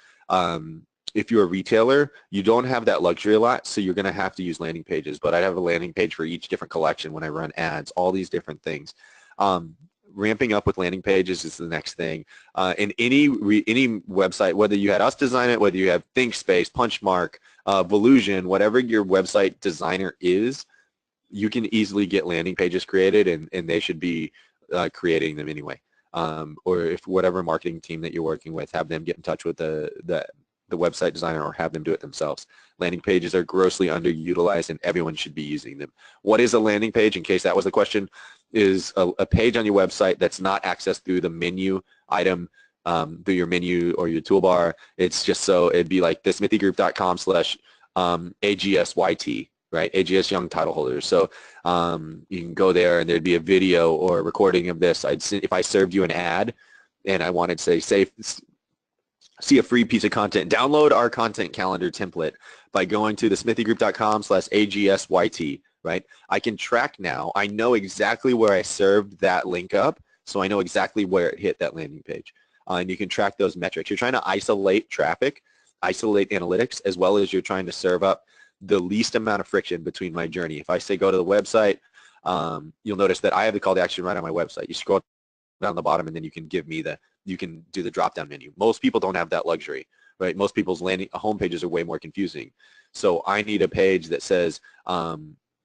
If you're a retailer, you don't have that luxury a lot, so you're going to have to use landing pages. But I have a landing page for each different collection when I run ads, all these different things. Ramping up with landing pages is the next thing. In any website, whether you had us design it, whether you have ThinkSpace, Punchmark, Volusion, whatever your website designer is, you can easily get landing pages created, and they should be creating them anyway. Or if whatever marketing team that you're working with, have them get in touch with the the website designer or have them do it themselves. Landing pages are grossly underutilized and everyone should be using them. What is a landing page, in case that was the question, is a page on your website that's not accessed through the menu item, through your menu or your toolbar. It's just so it'd be like thesmithyGroup.com/AGSYT, right? AGS Young Title Holders. So you can go there and there'd be a video or a recording of this. If I served you an ad and I wanted to say see a free piece of content, download our content calendar template by going to thesmithyGroup.com/AGSYT, right? I can track now. I know exactly where I served that link up, so I know exactly where it hit that landing page. And you can track those metrics. You're trying to isolate traffic, isolate analytics, as well as you're trying to serve up the least amount of friction between my journey. If I say go to the website, you'll notice that I have the call to action right on my website. You scroll down the bottom and then you can give me you can do the drop-down menu. Most people don't have that luxury, right? Most people's home pages are way more confusing. So I need a page that says, go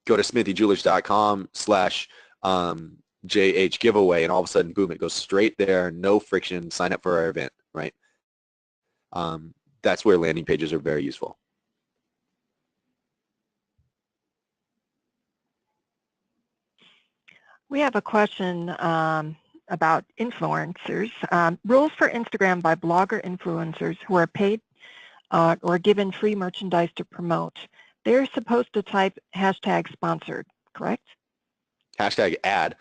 to smithyjewelers.com/JH giveaway, and all of a sudden, boom, it goes straight there, no friction, sign up for our event, right? That's where landing pages are very useful. We have a question about influencers. Rules for Instagram by blogger influencers who are paid or given free merchandise to promote. They're supposed to type #sponsored, correct? #ad.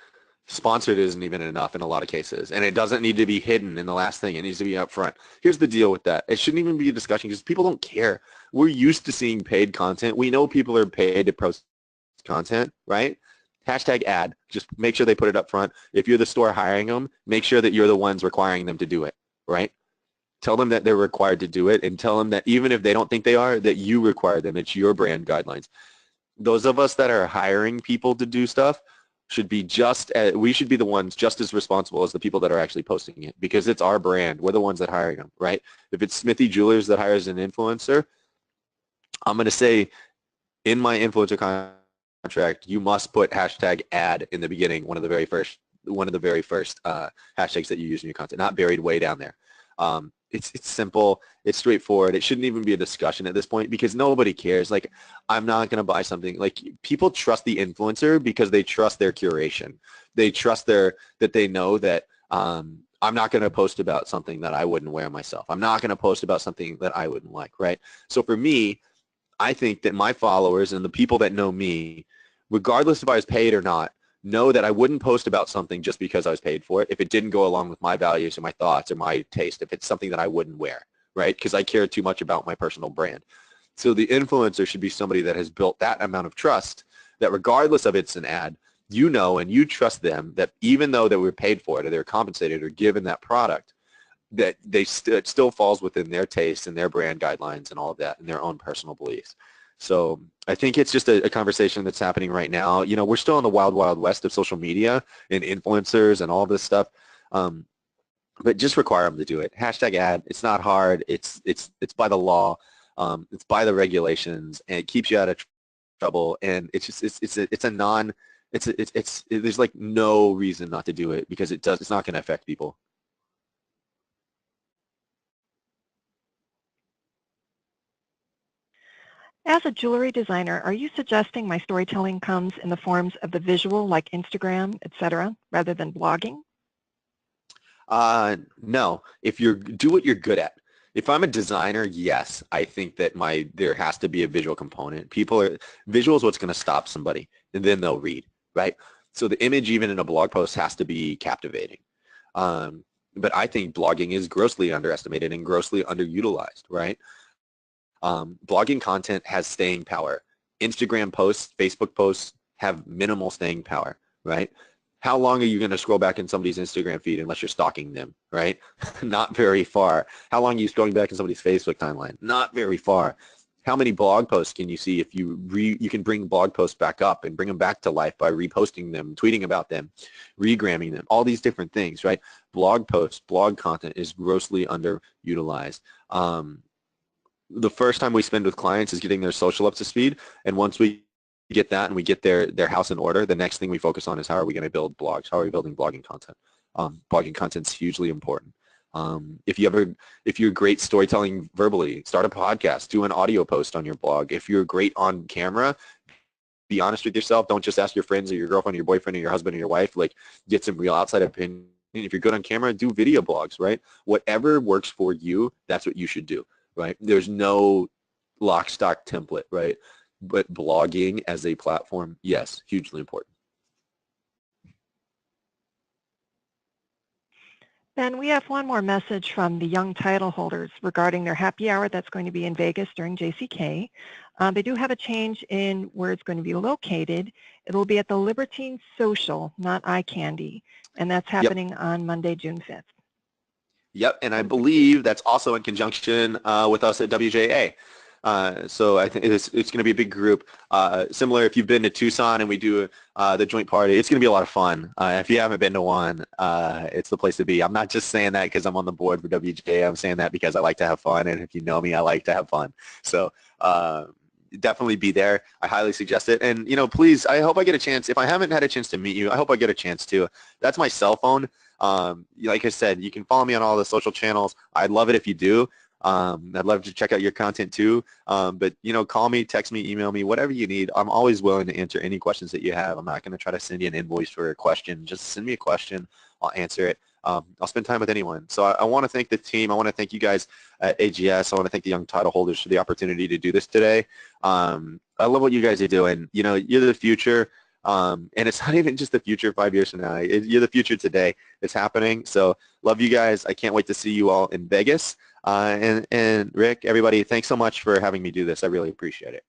Sponsored isn't even enough in a lot of cases, and it doesn't need to be hidden in the last thing. It needs to be up front. Here's the deal with that. It shouldn't even be a discussion because people don't care. We're used to seeing paid content. We know people are paid to post content, right? #ad. Just make sure they put it up front. If you're the store hiring them, make sure that you're the ones requiring them to do it, right? Tell them that they're required to do it, and tell them that even if they don't think they are, that you require them. It's your brand guidelines. Those of us that are hiring people to do stuff should be we should be the ones just as responsible as the people that are actually posting it, because it's our brand. We're the ones that hire them, right? If it's Smithy Jewelers that hires an influencer, I'm going to say in my influencer contract, you must put #ad in the beginning, one of the very first hashtags that you use in your content, not buried way down there. It's simple, it's straightforward. It shouldn't even be a discussion at this point because nobody cares. Like, I'm not going to buy something. Like, people trust the influencer because they trust their curation. They trust that they know that I'm not going to post about something that I wouldn't wear myself. I'm not going to post about something that I wouldn't like, right? So for me, I think that my followers and the people that know me, regardless if I was paid or not, know that I wouldn't post about something just because I was paid for it if it didn't go along with my values or my thoughts or my taste, if it's something that I wouldn't wear, right? Because I care too much about my personal brand. So the influencer should be somebody that has built that amount of trust that regardless of it's an ad, you know and you trust them that even though they were paid for it or they're compensated or given that product, that it still falls within their taste and their brand guidelines and all of that and their own personal beliefs. So I think it's just a conversation that's happening right now. You know, we're still in the wild, wild west of social media and influencers and all this stuff, but just require them to do it. #ad. It's not hard. It's by the law. It's by the regulations, and it keeps you out of trouble. And there's like no reason not to do it because it's not going to affect people. As a jewelry designer, are you suggesting my storytelling comes in the forms of the visual, like Instagram, etc., rather than blogging? No. If do what you're good at. If I'm a designer, yes, I think that there has to be a visual component. Visual is what's going to stop somebody, and then they'll read, right? So the image, even in a blog post, has to be captivating. But I think blogging is grossly underestimated and grossly underutilized, right? Blogging content has staying power. Instagram posts, Facebook posts have minimal staying power, right? How long are you going to scroll back in somebody's Instagram feed unless you're stalking them, right? Not very far. How long are you scrolling back in somebody's Facebook timeline? Not very far. How many blog posts can you see if you can bring blog posts back up and bring them back to life by reposting them, tweeting about them, regramming them, all these different things, right? Blog posts, blog content is grossly underutilized. The first time we spend with clients is getting their social up to speed, and once we get that and we get their house in order, the next thing we focus on is how are we going to build blogs, how are we building blogging content. Blogging content is hugely important. If you're great storytelling verbally, start a podcast, do an audio post on your blog. If you're great on camera, be honest with yourself. Don't just ask your friends or your girlfriend or your boyfriend or your husband or your wife. Like, get some real outside opinion. If you're good on camera, do video blogs, right? Whatever works for you, that's what you should do, right? There's no lock, stock template, right? But blogging as a platform, yes, hugely important. Ben, we have one more message from the young title holders regarding their happy hour that's going to be in Vegas during JCK. They do have a change in where it's going to be located. It will be at the Libertine Social, not Eye Candy, and that's happening on Monday, June 5th. Yep, and I believe that's also in conjunction with us at WJA. So I think it's going to be a big group. Similar if you've been to Tucson and we do the joint party, it's going to be a lot of fun. If you haven't been to one, it's the place to be. I'm not just saying that because I'm on the board for WJA. I'm saying that because I like to have fun, and if you know me, I like to have fun. So definitely be there. I highly suggest it. And, please, I hope I get a chance. If I haven't had a chance to meet you, I hope I get a chance to. That's my cell phone. Like I said, you can follow me on all the social channels. I'd love it if you do. I'd love to check out your content too. But, call me, text me, email me, whatever you need. I'm always willing to answer any questions that you have. I'm not going to try to send you an invoice for a question. Just send me a question. I'll answer it. I'll spend time with anyone. So I want to thank the team. I want to thank you guys at AGS. I want to thank the young title holders for the opportunity to do this today. I love what you guys are doing. You're the future. And it's not even just the future 5 years from now. You're the future today. It's happening. So love you guys. I can't wait to see you all in Vegas. And Rick, everybody, thanks so much for having me do this. I really appreciate it.